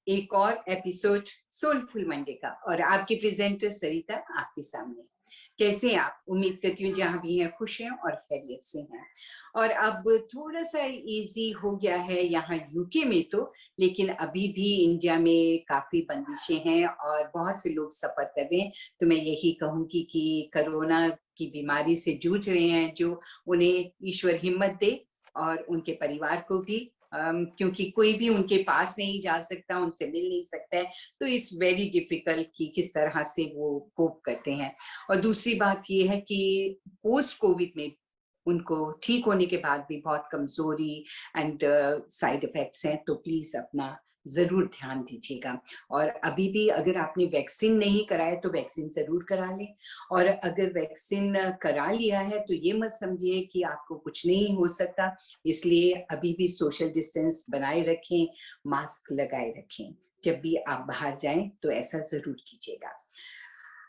एक और episode soulful Monday का और आपकी प्रेजेंटर सरिता आपके सामने। कैसे हैं आप? उम्मीद करती हूँ जहाँ भी हैं खुश हैं और खैरियत से हैं। और अब थोड़ा सा इजी हो गया है यहाँ यूके में तो, लेकिन अभी भी इंडिया में काफी बंदिशें हैं और बहुत से लोग सफर कर रहे हैं। तो मैं यही कहूँगी कि कोरोना की बीमारी से जूझ रहे हैं जो, उन्हें ईश्वर हिम्मत दे और उनके परिवार को भी, क्योंकि कोई भी उनके पास नहीं जा सकता, उनसे मिल नहीं सकता है, तो इट्स वेरी डिफिकल्ट कि किस तरह से वो कोप करते हैं। और दूसरी बात ये है कि पोस्ट कोविड में उनको ठीक होने के बाद भी बहुत कमजोरी एंड साइड इफेक्ट्स हैं, तो प्लीज अपना जरूर ध्यान दीजिएगा। और अभी भी अगर आपने वैक्सीन नहीं कराया तो वैक्सीन जरूर करा लें, और अगर वैक्सीन करा लिया है तो ये मत समझिए कि आपको कुछ नहीं हो सकता। इसलिए अभी भी सोशल डिस्टेंस बनाए रखें, मास्क लगाए रखें। जब भी आप बाहर जाएं तो ऐसा जरूर कीजिएगा।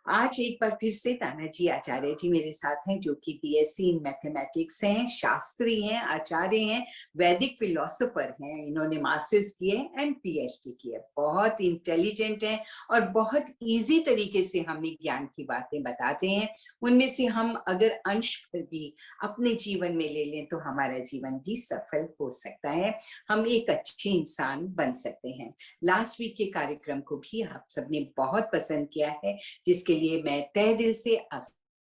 आज एक बार फिर से तानाजी आचार्य जी मेरे साथ हैं, जो कि बीएससी इन मैथमेटिक्स हैं, शास्त्री हैं, आचार्य हैं, वैदिक फिलोसोफर हैं। इन्होंने मास्टर्स किए एंड पीएचडी किए। बहुत इंटेलिजेंट हैं और बहुत इजी तरीके से हमें ज्ञान की बातें बताते हैं। उनमें से हम अगर अंश पर भी अपने जीवन में ले लें तो हमारा जीवन भी सफल हो सकता है, हम एक अच्छे इंसान बन सकते हैं। लास्ट वीक के कार्यक्रम को भी आप सबने बहुत पसंद किया है, जिसके लिए मैं तहे दिल से आप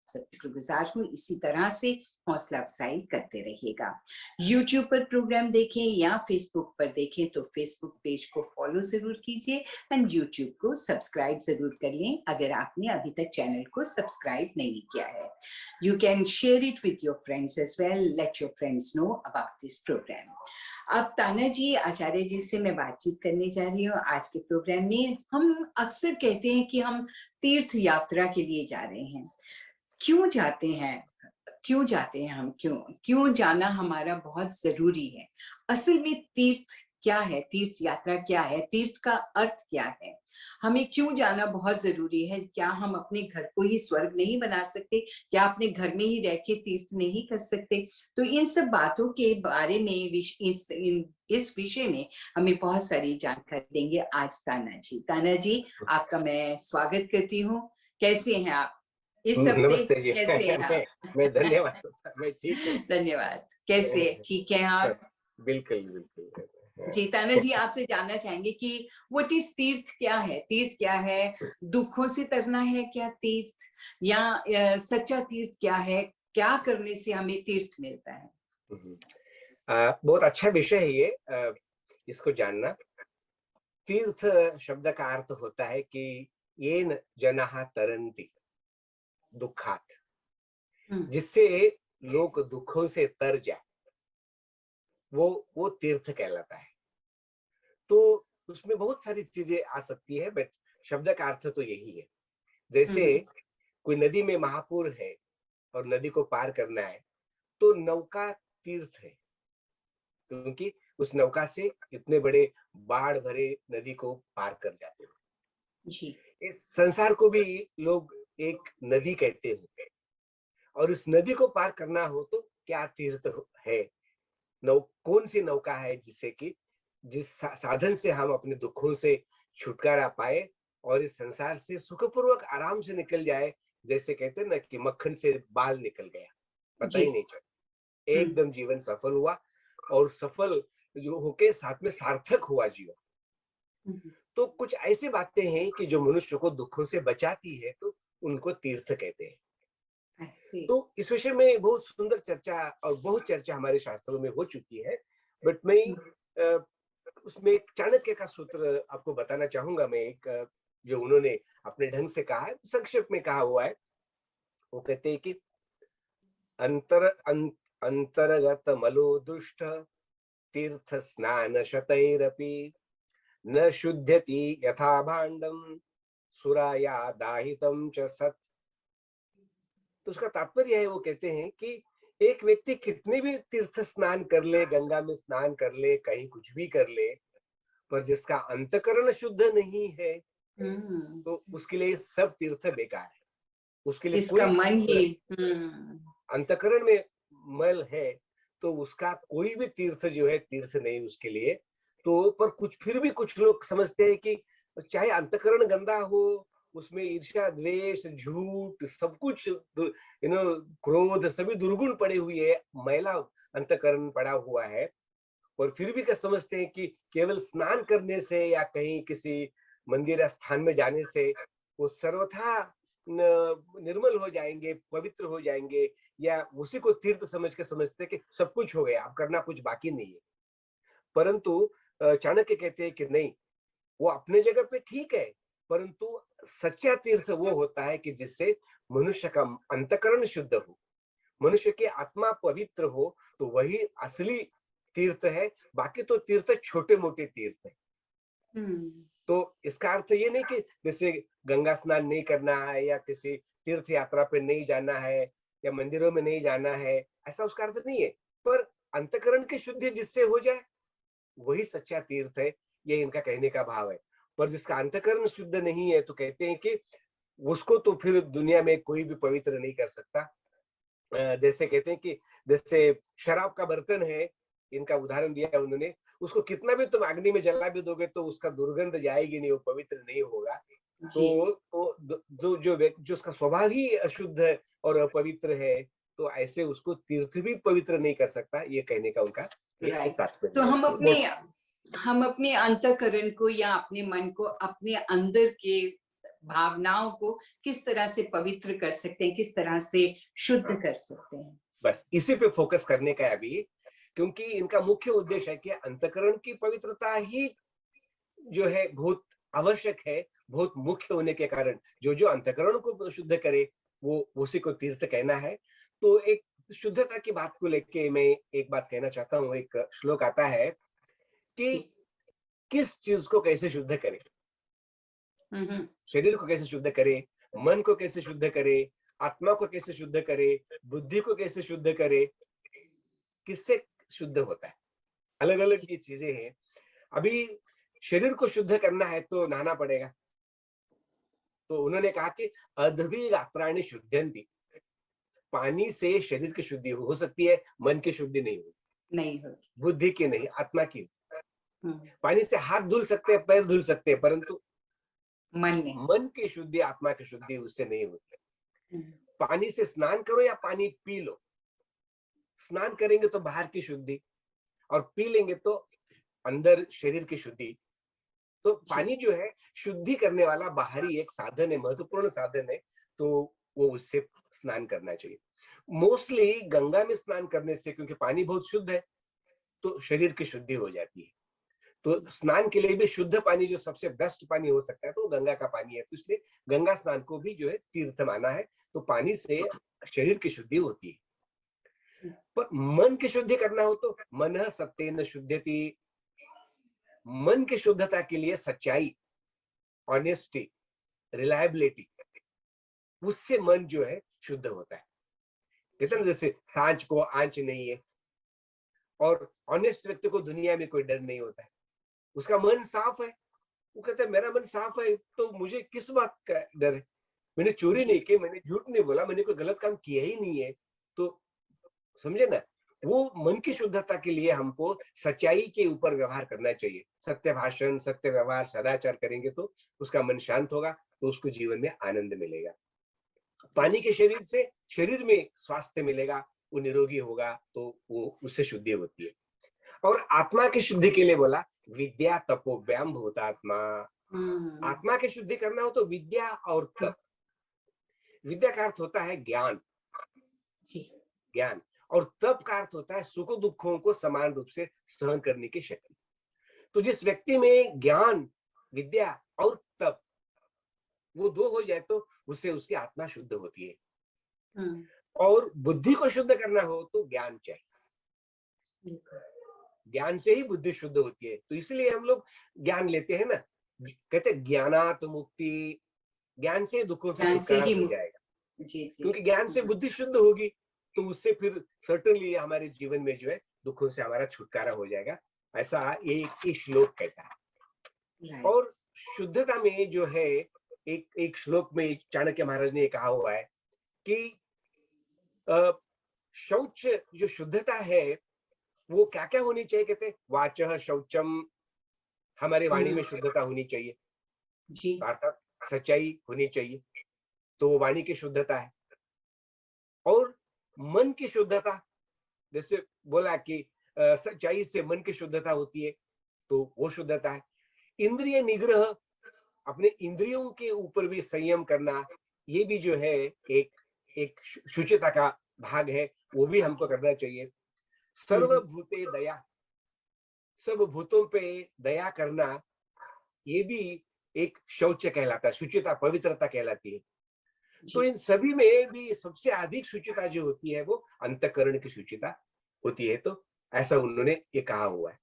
सबकी शुक्रगुजार हूँ। इसी तरह से हौसला अफजाई करते रहिएगा। YouTube पर प्रोग्राम देखें या Facebook पर देखें तो Facebook पेज को फॉलो जरूर कीजिए एंड YouTube को सब्सक्राइब जरूर कर लें अगर आपने अभी तक चैनल को सब्सक्राइब नहीं किया है। You can share it with your friends as well. Let your friends know about this program. अब तानाजी आचार्य जी से मैं बातचीत करने जा रही हूँ आज के प्रोग्राम में। हम अक्सर कहते हैं कि हम तीर्थ यात्रा के लिए जा रहे हैं। क्यों जाते हैं? क्यों जाते हैं हम? क्यों जाना हमारा बहुत जरूरी है? असल में तीर्थ क्या है? तीर्थ यात्रा क्या है? तीर्थ का अर्थ क्या है? हमें क्यों जाना बहुत जरूरी है? क्या हम अपने घर को ही स्वर्ग नहीं बना सकते? क्या अपने घर में ही रह के तीर्थ नहीं कर सकते? तो इन सब बातों के बारे में इस विषय में हमें बहुत सारी जानकारी देंगे आज तानाजी। तानाजी, आपका मैं स्वागत करती हूँ। कैसे हैं आप इस हफ्ते? नमस्ते जी। कैसे हैं आप? मैं धन्यवाद। मैं ठीक हूँ। धन्यवाद। कैसे ठीक हैं आप? बिल्कुल बिल्कुल। जी ताना जी, आपसे जानना चाहेंगे कि व्हाट इज तीर्थ? क्या है तीर्थ? क्या है? दुखों से तरना है क्या तीर्थ? या सच्चा तीर्थ क्या है? क्या करने से हमें तीर्थ मिलता है? बहुत अच्छा विषय है ये, इसको जानना। तीर्थ शब्द का अर्थ होता है कि येन जनाः तरन्ति दुःखात्, जिससे लोग दुखों से तर जाए, वो तीर्थ कहलाता है। तो उसमें बहुत सारी चीजें आ सकती है, बट शब्द का अर्थ तो यही है। जैसे कोई नदी में महापूर है और नदी को पार करना है, तो नौका तीर्थ है, क्योंकि उस नौका से इतने बड़े बाढ़ भरे नदी को पार कर जाते हो। जी। इस संसार को भी लोग एक नदी कहते हैं, और इस नदी को पार करना हो तो क्या तीर्थ है? कौन सी नौका है जिससे कि जिस साधन से हम अपने दुखों से छुटकारा पाए और इस संसार से सुखपूर्वक आराम से निकल जाए। जैसे कहते हैं ना कि मक्खन से बाल निकल गया, पता ही नहीं चला, एकदम जीवन सफल हुआ, और सफल जो होके साथ में सार्थक हुआ जीवन। तो कुछ ऐसी बातें हैं कि जो मनुष्य को दुखों से बचाती है, तो उनको तीर्थ कहते हैं। तो इस विषय में बहुत सुंदर चर्चा और बहुत चर्चा हमारे शास्त्रों में हो चुकी है, बट मैं उसमें एक चाणक्य का सूत्र आपको बताना चाहूंगा। मैं एक जो उन्होंने अपने ढंग से कहा है, संक्षेप में कहा हुआ है। वो कहते हैं कि अंतर्गत मलो दुष्ट तीर्थ स्नान शतैरपि न शुध्यति यथा भांडम सुराया दाहितम च सत्। तो उसका तात्पर्य है, वो कहते हैं कि एक व्यक्ति कितने भी तीर्थ स्नान कर ले, गंगा में स्नान कर ले, कहीं कुछ भी कर ले, पर जिसका अंतकरण शुद्ध नहीं है, तो उसके लिए सब तीर्थ बेकार है। उसके लिए इसका मन ही अंतकरण में मल है, तो उसका कोई भी तीर्थ जो है तीर्थ नहीं उसके लिए। तो पर कुछ फिर भी कुछ लोग समझते हैं कि चाहे अंतःकरण गंदा हो, उसमें ईर्ष्या, द्वेष, झूठ, सब कुछ क्रोध, सभी दुर्गुण पड़े हुए है, मैला अंतःकरण पड़ा हुआ है, और फिर भी क्या समझते हैं कि केवल स्नान करने से या कहीं किसी मंदिर या स्थान में जाने से वो सर्वथा निर्मल हो जाएंगे, पवित्र हो जाएंगे, या उसी को तीर्थ समझ के समझते हैं कि सब कुछ हो गया, अब करना कुछ बाकी नहीं है। परंतु चाणक्य कहते हैं कि नहीं, वो अपने जगह पे ठीक है, परंतु सच्चा तीर्थ वो होता है कि जिससे मनुष्य का अंतःकरण शुद्ध हो, मनुष्य की आत्मा पवित्र हो, तो वही असली तीर्थ है। बाकी तो तीर्थ छोटे मोटे तीर्थ है। तो इसका अर्थ ये नहीं कि जैसे गंगा स्नान नहीं करना है, या किसी तीर्थ यात्रा पे नहीं जाना है, या मंदिरों में नहीं जाना है, ऐसा उसका अर्थ नहीं है। पर अंतःकरण की शुद्धि जिससे हो जाए वही सच्चा तीर्थ है, ये इनका कहने का भाव है। पर जिसका अंतःकरण शुद्ध नहीं है, तो कहते हैं कि उसको तो फिर दुनिया में कोई भी पवित्र नहीं कर सकता। जैसे कहते हैं कि जैसे शराब का बर्तन है, इनका उदाहरण दिया उन्होंने, उसको कितना भी तुम अग्नि में जला भी दोगे तो उसका दुर्गंध जाएगी नहीं, वो पवित्र नहीं होगा। तो जो उसका स्वभाव ही अशुद्ध है और अपवित्र है, तो ऐसे उसको तीर्थ भी पवित्र नहीं कर सकता, ये कहने का उनका तात्पर्य तो है। हम अपने अंतःकरण को या अपने मन को, अपने अंदर के भावनाओं को किस तरह से पवित्र कर सकते हैं, किस तरह से शुद्ध कर सकते हैं, बस इसी पे फोकस करने का है अभी, क्योंकि इनका मुख्य उद्देश्य है कि अंतःकरण की पवित्रता ही जो है बहुत आवश्यक है, बहुत मुख्य होने के कारण जो जो अंतःकरण को शुद्ध करे वो उसी को तीर्थ कहना है। तो एक शुद्धता की बात को लेके मैं एक बात कहना चाहता हूँ। एक श्लोक आता है कि किस चीज को कैसे शुद्ध करे, शरीर को कैसे शुद्ध करे, मन को कैसे शुद्ध करे, आत्मा को कैसे शुद्ध करे, बुद्धि को कैसे शुद्ध करे, किससे शुद्ध होता है, अलग अलग ये चीजें हैं। अभी शरीर को शुद्ध करना है तो नहाना पड़ेगा, तो उन्होंने कहा कि अद्भि गात्राणि शुद्धयन्ति, पानी से शरीर की शुद्धि हो सकती है, मन की शुद्धि नहीं होगी, बुद्धि की नहीं, आत्मा की। पानी से हाथ धुल सकते हैं, पैर धुल सकते हैं, परंतु मन की शुद्धि, आत्मा की शुद्धि उससे नहीं होती। पानी से स्नान करो या पानी पी लो, स्नान करेंगे तो बाहर की शुद्धि, और पी लेंगे तो अंदर शरीर की शुद्धि। तो पानी जो है शुद्धि करने वाला बाहरी एक साधन है, महत्वपूर्ण साधन है, तो वो उससे स्नान करना चाहिए। मोस्टली गंगा में स्नान करने से, क्योंकि पानी बहुत शुद्ध है, तो शरीर की शुद्धि हो जाती है। तो स्नान के लिए भी शुद्ध पानी जो सबसे बेस्ट पानी हो सकता है तो गंगा का पानी है, तो इसलिए गंगा स्नान को भी जो है तीर्थ माना है। तो पानी से शरीर की शुद्धि होती है। पर मन की शुद्धि करना हो तो मनः सत्येन शुद्धयति, मन की शुद्धता के लिए सच्चाई, ऑनेस्टी, रिलायबिलिटी, उससे मन जो है शुद्ध होता है। कहते ना जैसे सांच को आंच नहीं है, और ऑनेस्ट व्यक्ति को दुनिया में कोई डर नहीं होता है, उसका मन साफ है। वो कहता है मेरा मन साफ है तो मुझे किस बात का डर है, मैंने चोरी नहीं की, मैंने झूठ नहीं बोला, मैंने कोई गलत काम किया ही नहीं है। तो समझे ना, वो मन की शुद्धता के लिए हमको सच्चाई के ऊपर व्यवहार करना चाहिए। सत्य भाषण, सत्य व्यवहार, सदाचार करेंगे तो उसका मन शांत होगा, तो उसको जीवन में आनंद मिलेगा। पानी के शरीर से शरीर में स्वास्थ्य मिलेगा, वो निरोगी होगा, तो वो उससे शुद्धि होती है। और आत्मा की शुद्धि के लिए बोला विद्या तपो व्याम भूतात्मा। आत्मा की शुद्धि करना हो तो विद्या और तप। विद्या का अर्थ होता है ज्ञान, ज्ञान, और तप का अर्थ होता है सुख दुखों को समान रूप से सहन करने की शक्ति। तो जिस व्यक्ति में ज्ञान, विद्या और तप, वो दो हो जाए तो उससे उसकी आत्मा शुद्ध होती है। और बुद्धि को शुद्ध करना हो तो ज्ञान चाहिए, ज्ञान से ही बुद्धि शुद्ध होती है। तो इसलिए हम लोग ज्ञान लेते हैं ना, कहते हैं ज्ञानात मुक्ति, ज्ञान से दुखों से छुटकारा हो जाएगा। क्योंकि ज्ञान से बुद्धि शुद्ध होगी तो उससे फिर सर्टेनली हमारे जीवन में जो है दुखों से हमारा छुटकारा हो जाएगा, ऐसा एक श्लोक कहता है। और शुद्धता में जो है एक श्लोक में चाणक्य महाराज ने कहा हुआ है कि शौच जो शुद्धता है वो क्या क्या होनी चाहिए, कहते वाचः शौचम, हमारी वाणी में शुद्धता होनी चाहिए, जी अर्थात सच्चाई होनी चाहिए, तो वो वाणी की शुद्धता है। और मन की शुद्धता, जैसे बोला कि सच्चाई से मन की शुद्धता होती है, तो वो शुद्धता है। इंद्रिय निग्रह, अपने इंद्रियों के ऊपर भी संयम करना, ये भी जो है एक एक शुचिता का भाग है, वो भी हमको करना चाहिए। सर्वभूते दया, सब भूतों पे दया करना, ये भी एक शौच कहलाता है, शुचिता, पवित्रता कहलाती है। तो जी इन सभी में भी सबसे अधिक शुचिता जो होती है वो अंतःकरण की शुचिता होती है, तो ऐसा उन्होंने ये कहा हुआ है।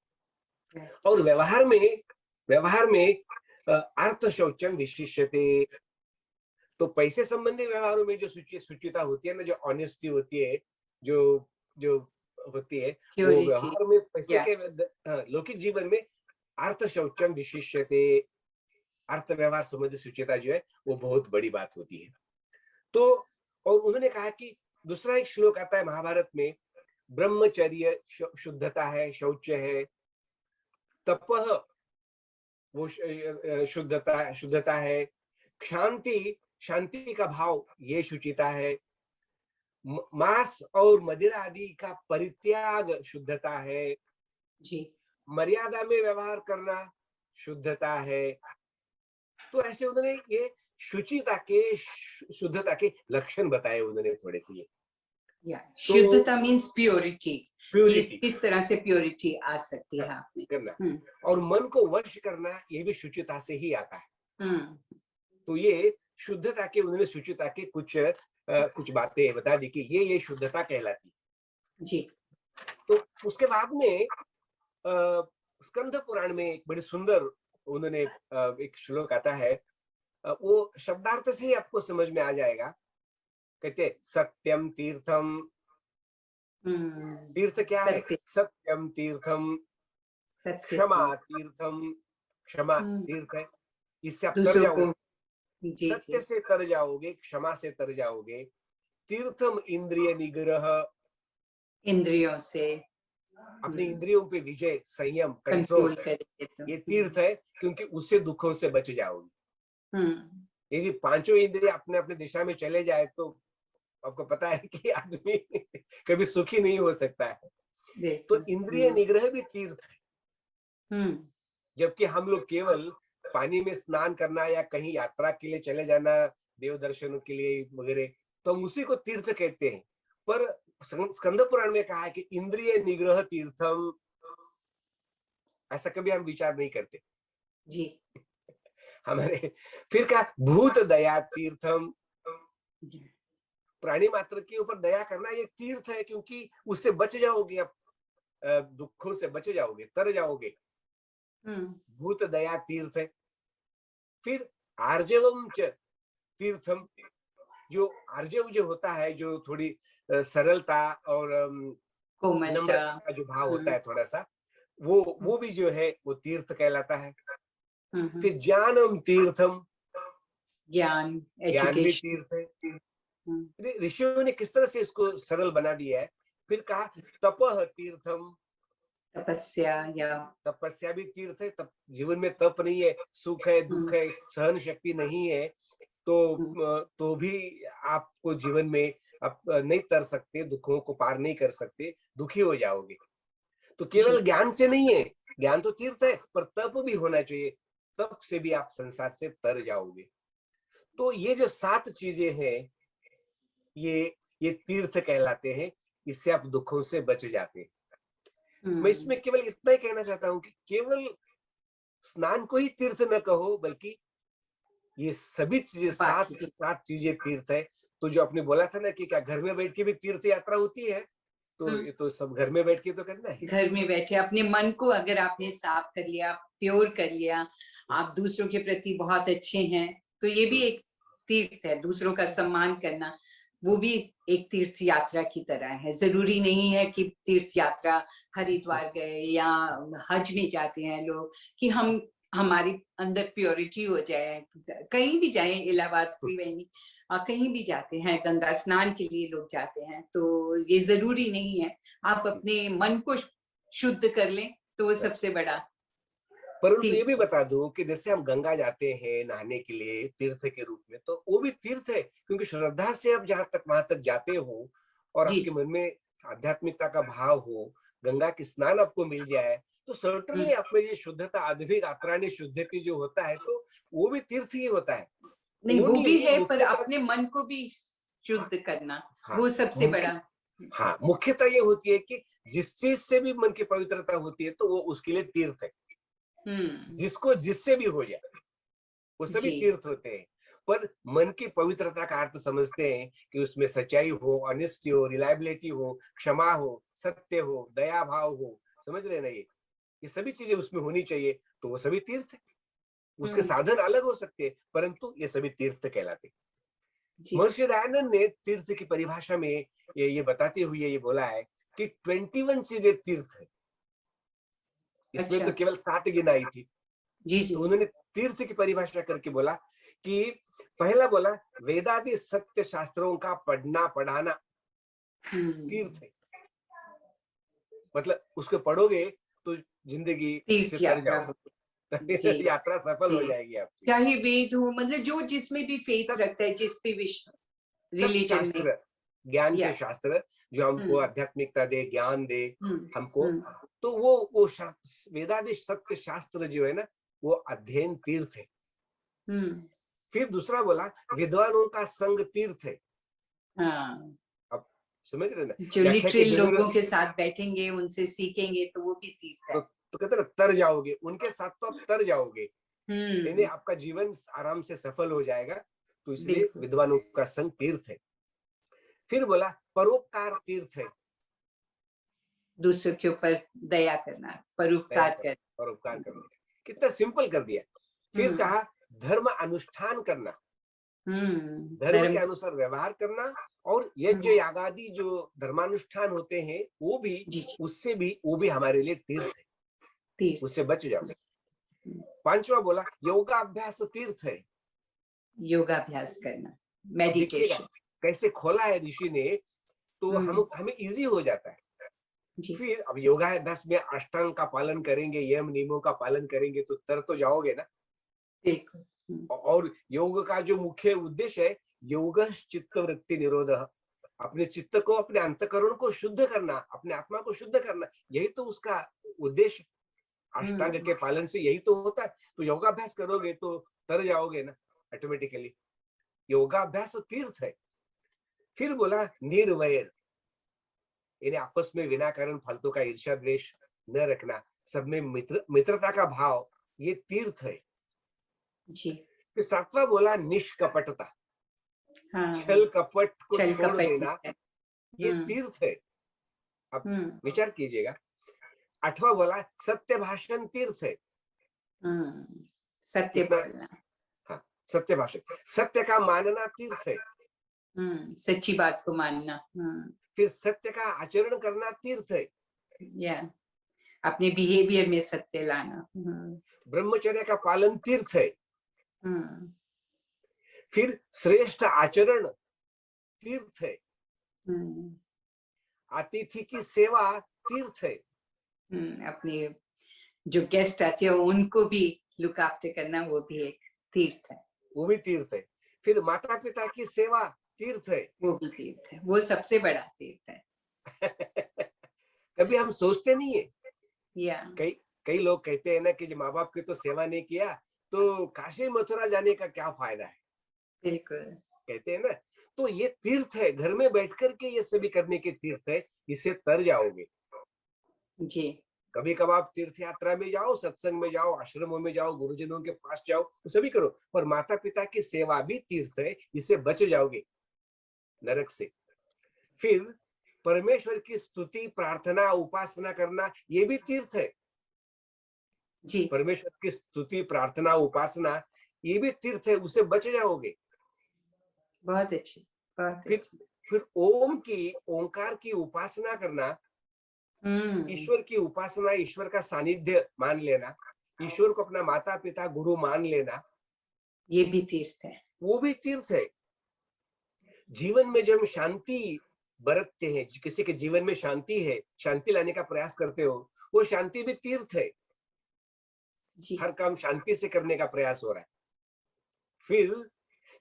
right. और व्यवहार में अर्थ शौचम विशिष्यते, तो पैसे संबंधी व्यवहारों में जो शुचिता होती है ना, जो ऑनेस्टी होती है, जो जो होती है, वो Purity. व्यवहार में पैसे Yeah. के लौकिक जीवन में अर्थ शौचम विशिष्यते, अर्थ व्यवहार संबंधी शुचिता जो है वो बहुत बड़ी बात होती है। तो और उन्होंने कहा कि दूसरा एक श्लोक आता है महाभारत में, ब्रह्मचर्य शुद्धता है, शौच है, तपह वो शुद्धता है, शांति, शांति का भाव ये शुचिता है, मांस और मदिरा आदि का परित्याग शुद्धता है, जी मर्यादा में व्यवहार करना शुद्धता है। तो ऐसे उन्होंने ये शुचिता के, शुद्धता के लक्षण बताए उन्होंने थोड़े से ये। या तो शुद्धता मीन्स प्योरिटी, प्योरिटी किस तरह से प्योरिटी आ सकती है आप में। करना और मन को वश करना, ये भी शुचिता से ही आता है। तो ये शुद्धता के, उन्होंने शुचिता के कुछ बातें बता दी कि ये शुद्धता कहलाती है। जी तो उसके बाद में स्कंद पुराण में एक बड़ी सुंदर उन्होंने एक श्लोक आता है, वो शब्दार्थ से ही आपको समझ में आ जाएगा। कहते सत्यम तीर्थम, तीर्थ क्या है? सत्य सत्यम तीर्थम, सत्य क्षमा तीर्थम, क्षमा तीर्थ है, इससे आप तर दूसरों को। जाओगे, जी सत्य जी से तर जाओगे, क्षमा से तर जाओगे। तीर्थम इंद्रिय निग्रह, इंद्रियों से अपनी इंद्रियों पे विजय, संयम, कंट्रोल कंट्रोल, करेंगे तो। ये तीर्थ है, क्योंकि उससे दुखों से बच जाओगे। यदि पांचों इंद्रिय अपने अपने दिशा में चले जाए तो आपको पता है कि आदमी कभी सुखी नहीं हो सकता है। तो इंद्रिय निग्रह भी तीर्थ है। जबकि हम लोग केवल पानी में स्नान करना या कहीं यात्रा के लिए चले जाना, देव दर्शनों के लिए वगैरह, तो हम उसी को तीर्थ कहते हैं। पर स्कंद पुराण में कहा है कि इंद्रिय निग्रह तीर्थम, ऐसा कभी हम विचार नहीं करते जी हमारे। फिर कहा भूत दया तीर्थम, प्राणी मात्र के ऊपर दया करना ये तीर्थ है, क्योंकि उससे बच जाओगे, आप दुखों से बच जाओगे, तर जाओगे। भूत दया तीर्थ है। फिर आर्जवम च तीर्थम, जो आर्जव जो होता है, जो थोड़ी सरलता और कोमलता नम्रता का जो भाव होता है थोड़ा सा, वो भी जो है वो तीर्थ कहलाता है। फिर ज्ञानम तीर्थम, ज्ञान, ज्ञान भी एजुकेशन। तीर्थ है। ऋषियों ने किस तरह से इसको सरल बना दिया है। फिर कहा तपह तीर्थम, तपस्या या तपस्या भी तीर्थ है। तप, जीवन में तप नहीं है, सुख है, दुख है, सहन शक्ति नहीं है, तो भी आपको जीवन में आप नहीं तर सकते, दुखों को पार नहीं कर सकते, दुखी हो जाओगे। तो केवल ज्ञान से नहीं है, ज्ञान तो तीर्थ है, पर तप भी होना चाहिए, तप से भी आप संसार से तर जाओगे। तो ये जो 7 चीजें हैं, ये तीर्थ कहलाते हैं, इससे आप दुखों से बच जाते हैं। मैं इसमें केवल इतना ही कहना चाहता हूं कि केवल स्नान को ही तीर्थ न कहो, बल्कि ये सभी चीजें, 7 चीजें तीर्थ है। तो जो आपने बोला था ना कि क्या घर में बैठ के भी तीर्थ यात्रा होती है, तो ये तो सब घर में बैठ के तो करना है। घर में बैठे अपने मन को अगर आपने साफ कर लिया, प्योर कर लिया, आप दूसरों के प्रति बहुत अच्छे हैं, तो ये भी एक तीर्थ है। दूसरों का सम्मान करना, वो भी एक तीर्थ यात्रा की तरह है। जरूरी नहीं है कि तीर्थ यात्रा हरिद्वार गए या हज में जाते हैं लोग कि हमारी अंदर प्योरिटी हो जाए। कहीं भी जाए, इलाहाबाद, त्रिवेणी, कहीं भी जाते हैं, गंगा स्नान के लिए लोग जाते हैं, तो ये जरूरी नहीं है। आप अपने मन को शुद्ध कर लें तो वो सबसे बड़ा परंतु ये भी तीर्थ। बता दूं कि जैसे हम गंगा जाते हैं नहाने के लिए तीर्थ के रूप में, तो वो भी तीर्थ है, क्योंकि श्रद्धा से आप जहां तक वहां तक जाते हो और जी आपके जी। मन में आध्यात्मिकता का भाव हो, गंगा की स्नान आपको मिल जाए, तो सर्टनली आप में ये शुद्धता, आध्विक आत्राणी शुद्धति जो होता है, तो वो भी तीर्थ ही होता है। नहीं वो भी ओनली है, पर मुख्यतः, अपने मन को भी शुद्ध करना, हाँ वो सबसे बड़ा। हाँ, मुख्यतः ये होती है कि जिस चीज से भी मन की पवित्रता होती है तो वो उसके लिए तीर्थ है। जिसको जिससे भी हो जाए वो सभी जी तीर्थ होते हैं। पर मन की पवित्रता का अर्थ समझते हैं कि उसमें सच्चाई हो, ऑनेस्टी हो, रिलायबिलिटी हो, क्षमा हो, सत्य हो, दया भाव हो, समझ रहे ना, ये सभी चीजें उसमें होनी चाहिए, तो वो सभी तीर्थ है। उसके साधन अलग हो सकते हैं, परंतु ये सभी तीर्थ कहलाते हैं। जी महर्षि दयानंद ने तीर्थ की परिभाषा में ये बताते हुए ये बोला है कि 21 चीजें तीर्थ है। इसमें अच्छा तो केवल 60 गिनाई थी। जी जी। तो उन्होंने तीर्थ की परिभाषा करके बोला कि पहला बोला वेदादि सत्य शास्त्रों का पढ़ना पढ़ाना तीर्थ है। मतलब उसको पढ़ोगे तो जिंदगी तीर्थ से तर यात्रा हो। जी जाओगे यात्रा सफल जी। हो जाएगी आपकी। चाहे वेद हो, मतलब जो जिसमें भी फेथ सब रखता है, जिस भी विश्व सब रिलीजन में। शास्त्र, ज्ञान या के शास्त्र जो हमको हम्म आध्यात्मिकता दे, ज्ञान दे हमको, हम्म तो वो वेदादि सत्य शास्त्र जो है ना, वो अध्ययन तीर्थ है। हम्म। फिर दूसरा बोला विद्वानों का संग तीर्थ है। हाँ, अब समझ रहे ना, जो व्याख्या की लिटरल लोगों जरूरत, के साथ बैठेंगे, उनसे सीखेंगे, तो वो भी तीर्थ है। तो कहते ना तर जाओगे उनके साथ, तो आप तर जाओगे, यानी हम्म। आपका जीवन आराम से सफल हो जाएगा। तो इसलिए बिल्कुल। विद्वानों का संग तीर्थ है। फिर बोला परोपकार तीर्थ है। दूसरों के ऊपर दया करना, दया परोपकार करना, करना। परोपकार करना, कितना सिंपल कर दिया। फिर हम्म कहा धर्म अनुष्ठान करना, धर्म के धर्म। अनुसार व्यवहार करना, और यज्ञ यागादि जो धर्मानुष्ठान होते हैं वो भी, जी जी। उससे भी वो भी हमारे लिए तीर्थ है, तीर्थ। उससे बच जाओ। हम्म, पांचवा बोला योगाभ्यास तीर्थ है। योगाभ्यास करना, अब देखिएगा मेडिटेशन। कैसे खोला है ऋषि ने, तो हम्म हमें इजी हो जाता है। जी। फिर अब योगाभ्यास में अष्टांग का पालन करेंगे, यम नियमों का पालन करेंगे, तो तर तो जाओगे ना। बिल्कुल। और योग का जो मुख्य उद्देश्य है, योग चित्त वृत्ति निरोध, अपने चित्त को, अपने अंतकरण को शुद्ध करना, अपने आत्मा को शुद्ध करना, यही तो उसका उद्देश्य। अष्टांग हम्म के पालन से यही तो होता है। तो योगाभ्यास करोगे तो तर जाओगे ना ऑटोमेटिकली। योगाभ्यास तीर्थ है। फिर बोला निर्वैर, यानी आपस में बिना कारण फालतू का ईर्ष्या द्वेष न रखना, सब में मित्रता का भाव, ये तीर्थ है। जी। फिर सातवां बोला निष्कपटता, छल हाँ, कपट को छल छोड़ कपट देना, है। ये तीर्थ है। अब हम्म विचार कीजिएगा। आठवां बोला सत्य भाषण तीर्थ है। सत्य कितना, बोलना। हाँ, सत्य भाषण, सत्य का मानना तीर्थ है। सच्ची बात को मानना। फिर सत्य का आचरण करना तीर्थ है। या अपने बिहेवियर में सत्य लाना। ब्रह्मचर्य का पालन तीर्थ है। हम्म फिर श्रेष्ठ आचरण तीर्थ है। हम्म अतिथि की सेवा तीर्थ है। अपने जो गेस्ट आते हैं उनको भी लुक आफ्टर करना, वो भी एक तीर्थ है। वो भी तीर्थ है। फिर माता पिता की सेवा तीर्थ है। वो भी तीर्थ है, वो सबसे बड़ा तीर्थ है। कभी हम सोचते नहीं है, या कई कई लोग कहते हैं ना कि जो माँ बाप की तो सेवा नहीं किया तो काशी मथुरा जाने का क्या फायदा है, बिल्कुल। कहते हैं ना। तो ये तीर्थ है, घर में बैठ करके ये सभी करने के तीर्थ है, इससे तर जाओगे। जी। कभी कभार तीर्थ यात्रा में जाओ, सत्संग में जाओ, आश्रमों में जाओ, गुरुजनों के पास जाओ, तो सभी करो, पर माता पिता की सेवा भी तीर्थ है, इससे बच जाओगे नरक से। फिर परमेश्वर की स्तुति, प्रार्थना, उपासना करना, ये भी तीर्थ है। जी। परमेश्वर की स्तुति, प्रार्थना, उपासना, ये भी तीर्थ है, उससे बच जाओगे। बहुत अच्छी, बहुत फिर अच्छी। फिर ओम की, ओंकार की उपासना करना, ईश्वर की उपासना, ईश्वर का सानिध्य मान लेना, ईश्वर को अपना माता पिता गुरु मान लेना, ये भी तीर्थ है। वो भी तीर्थ है। जीवन में जब शांति बरतते हैं, किसी के जीवन में शांति है, शांति लाने का प्रयास करते हो, वो शांति भी तीर्थ है। जी। हर काम शांति से करने का प्रयास हो रहा है। फिर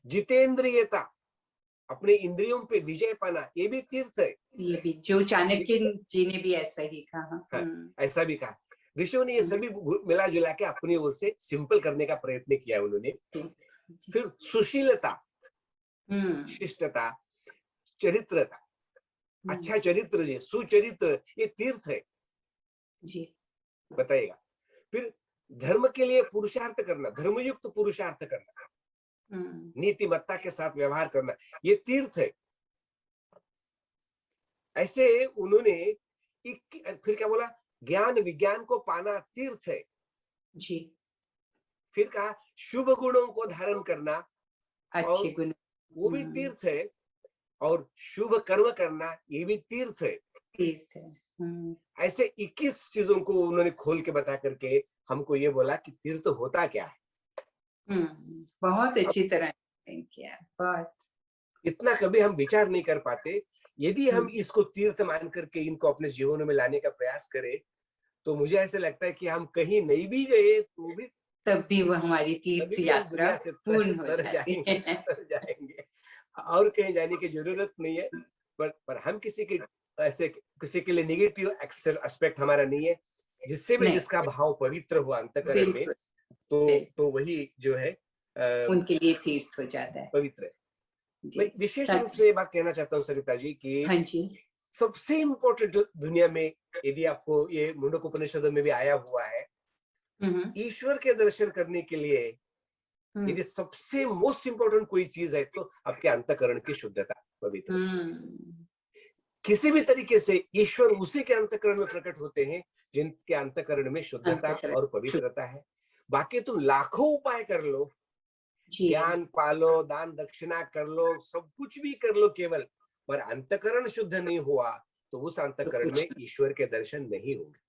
जितेंद्रियता, अपने इंद्रियों पे विजय पाना, ये भी तीर्थ है। ये भी जो चाणक्य जी ने भी ऐसा ही कहा। हाँ, ऐसा भी कहा ऋषियों ने। ये सभी मिला जुला के अपनी ओर से सिंपल करने का प्रयत्न किया उन्होंने। फिर सुशीलता, शिष्टता, चरित्रता, अच्छा चरित्र, जी सुचरित्र, ये तीर्थ है जी। बताइएगा। फिर धर्म के लिए पुरुषार्थ करना, धर्मयुक्त पुरुषार्थ करना, नीतिमत्ता के साथ व्यवहार करना, ये तीर्थ है। ऐसे उन्होंने फिर क्या बोला, ज्ञान विज्ञान को पाना तीर्थ है जी। फिर कहा शुभ गुणों को धारण करना, अच्छे गुण, वो भी तीर्थ है। और शुभ कर्म करना, ये भी तीर्थ है। तीर्थ है। ऐसे 21 चीजों को उन्होंने खोल के बता करके हमको ये बोला कि तीर्थ होता क्या है। बहुत अच्छी तरह किया, बहुत। इतना कभी हम विचार नहीं कर पाते। यदि हम इसको तीर्थ मान करके इनको अपने जीवन में लाने का प्रयास करें, तो मुझे ऐसा लगता है कि हम कहीं नहीं भी गए तो भी तब भी वो हमारी तीर्थ यात्रा पूर्ण हो जाती है। तर जाएंगे। और कहीं जाने की जरूरत नहीं है। पर हम किसी के ऐसे किसी के लिए नेगेटिव एस्पेक्ट हमारा नहीं है। जिससे भी जिसका भाव पवित्र हुआ अंतःकरण में, तो वही जो है उनके लिए तीर्थ हो जाता है, पवित्र है। मैं विशेष रूप से ये बात कहना चाहता हूँ सरिता जी कि हाँ जी, सबसे इम्पोर्टेंट दुनिया में, यदि आपको ये मुंडक उपनिषदों में भी आया हुआ है, ईश्वर के दर्शन करने के लिए यदि सबसे मोस्ट इंपोर्टेंट कोई चीज है तो आपके अंतःकरण की शुद्धता, पवित्र। किसी भी तरीके से ईश्वर उसी के अंतःकरण में प्रकट होते हैं जिनके अंतःकरण में शुद्धता और पवित्रता है। बाकी तुम लाखों उपाय कर लो, ज्ञान पालो, दान दक्षिणा कर लो, सब कुछ भी कर लो, केवल पर अंतःकरण शुद्ध नहीं हुआ तो उस अंतःकरण में ईश्वर के दर्शन नहीं होंगे।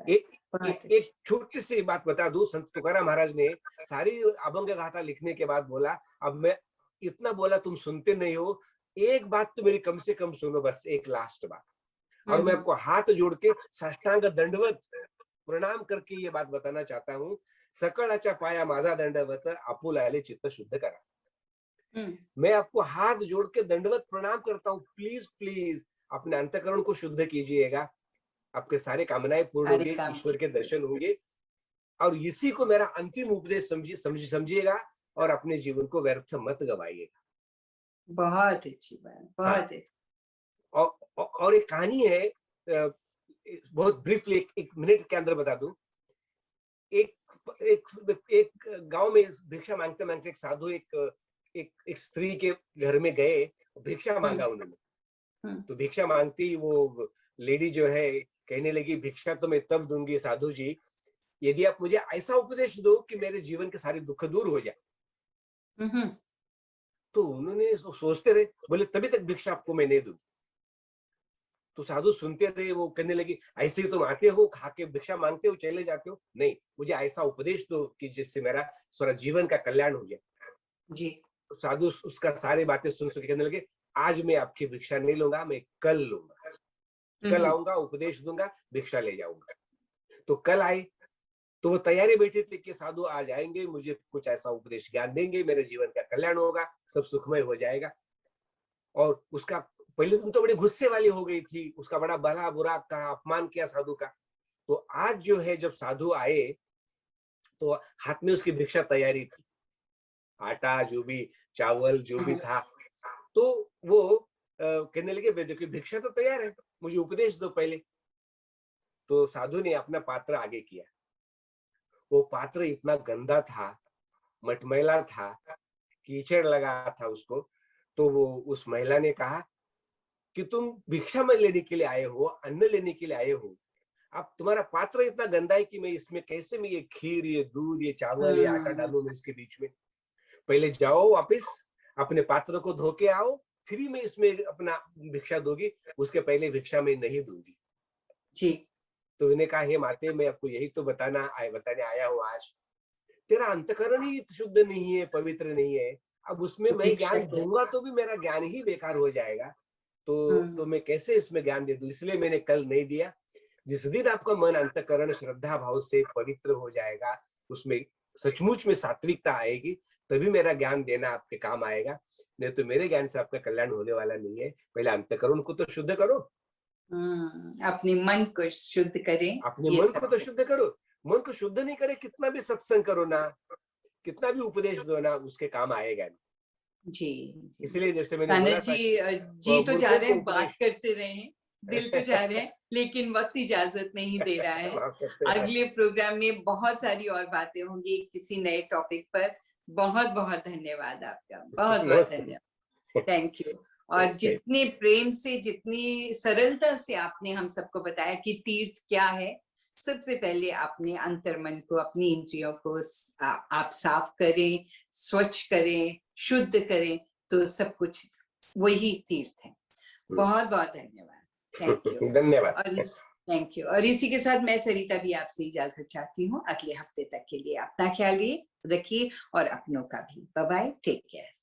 एक छोटी सी बात बता दूं, संत तुकाराम महाराज ने सारी अभंग गाथा लिखने के बाद बोला, अब मैं इतना बोला तुम सुनते नहीं हो, एक बात तो मेरी कम से कम सुनो, बस एक लास्ट बात। और मैं आपको हाथ जोड़ के साष्टांग दंडवत प्रणाम करके ये बात बताना चाहता हूँ, सकळाच्या पाया माझा दंडवत, आपुलाले चित्त शुद्ध करा। मैं आपको हाथ जोड़ के दंडवत प्रणाम करता हूँ, प्लीज प्लीज अपने अंतःकरण को शुद्ध कीजिएगा, आपके सारे कामनाएं पूर्ण होंगे, ईश्वर के दर्शन होंगे। और इसी को मेरा अंतिम उपदेश समझिएगा और अपने जीवन को व्यर्थ मत गवाइएगा। बहुत अच्छी बात, बहुत अच्छी। और एक कहानी है, बहुत ब्रीफली एक मिनट के अंदर बता दूं। एक गांव में भिक्षा मांगते मांगते एक साधु एक स्त्री के घर में गए, भिक्षा मांगा उन्होंने। तो भिक्षा मांगती वो लेडी जो है कहने लगी, भिक्षा तो मैं तब दूंगी साधु जी यदि आप मुझे ऐसा उपदेश दो कि मेरे जीवन के सारे दुख दूर हो जाए। तो उन्होंने सोचते रहे, बोले तभी तक भिक्षा आपको मैं नहीं दूंगी। तो साधु सुनते रहे, वो कहने लगी, ऐसे ही तुम आते हो, खा के भिक्षा मांगते हो, चले जाते हो, नहीं मुझे ऐसा उपदेश दो कि जिससे मेरा सारा जीवन का कल्याण हो जाए जी। तो साधु उसका सारी बातें सुन के कहने लगे, आज मैं आपकी भिक्षा नहीं लूंगा, मैं कल लूंगा, कल आऊंगा, उपदेश दूंगा, भिक्षा ले जाऊंगा। तो कल आए तो वो तैयारी बैठे थे कि साधु आज आएंगे, मुझे कुछ ऐसा उपदेश ज्ञान देंगे, मेरे जीवन का कल्याण होगा, सब सुखमय हो जाएगा। और उसका पहले दिन तो बड़ी गुस्से वाली हो गई थी, उसका बड़ा भला बुरा कहा, अपमान किया साधु का। तो आज जो है जब साधु आए तो हाथ में उसकी भिक्षा तैयारी थी, आटा जो भी, चावल जो भी था। तो वो कहने लगे, देखिए भिक्षा तो तैयार है, मुझे उपदेश दो पहले। तो साधु ने अपना पात्र आगे किया। वो पात्र इतना गंदा था, मटमैला था, कीचड़ लगा था उसको। तो वो उस महिला ने कहा कि तुम भिक्षा में लेने के लिए आए हो, अन्न लेने के लिए आए हो, अब तुम्हारा पात्र इतना गंदा है कि मैं इसमें कैसे मैं ये खीर, ये दूध, ये चावल, ये आटा डालूं मैं इसके बीच में। पहले जाओ वापिस, अपने पात्र को धो के आओ, फिर मैं इसमें अपना भिक्षा दूंगी, उसके पहले भिक्षा मैं नहीं दूंगी। जी। तो इन्हें कहा, हे माते, मैं आपको यही तो बताने आया हूँ आज, तेरा अंतःकरण ही शुद्ध नहीं है, पवित्र नहीं है, अब उसमें मैं ज्ञान दूंगा तो भी मेरा ज्ञान ही बेकार हो जाएगा। तो मैं कैसे इसमें ज्ञान दे दूं, इसलिए मैंने कल नहीं दिया। जिस दिन आपका मन अंतःकरण श्रद्धा भाव से पवित्र हो जाएगा, उसमें सचमुच में सात्विकता आएगी, तभी मेरा ज्ञान देना आपके काम आएगा। नहीं तो मेरे ज्ञान से आपका कल्याण होने वाला नहीं है। पहले अंतःकरण को तो शुद्ध करो, अपने मन को शुद्ध करें, अपने ये मन सब को तो शुद्ध करो। मन को शुद्ध नहीं करे, कितना भी सत्संग करो ना, कितना भी उपदेश दो ना, उसके काम आएगा नहीं। जी जी। इसलिए जैसे मैंने ताना बोला था जी कि जी तो जा मूर्खों रहे को हैं, बात उपदेश करते रहे हैं, दिल तो जा रहे हैं, लेकिन वक्त इजाजत नहीं दे रहा है। माफ करते हैं। अगले प्रोग्राम में बहुत सारी और बातें होंगी किसी नए टॉपिक पर। बहुत बहुत धन्यवाद आपका, बहुत बहुत नमस्ते। धन्यवाद, थैंक यू। और जितने प्रेम से, जितनी सरलता से आपने हम सबको बताया कि तीर्थ क्या है। सबसे पहले अपने अंतर्मन को, अपनी इंद्रियों को आप साफ करें, स्वच्छ करें, शुद्ध करें, तो सब कुछ वही तीर्थ है। बहुत बहुत धन्यवाद, थैंक यू। धन्यवाद। Thank you. और इसी के साथ मैं सरिता भी आपसे इजाजत चाहती हूँ। अगले हफ्ते तक के लिए अपना ख्याल रखिए और अपनों का भी। Bye bye, take care.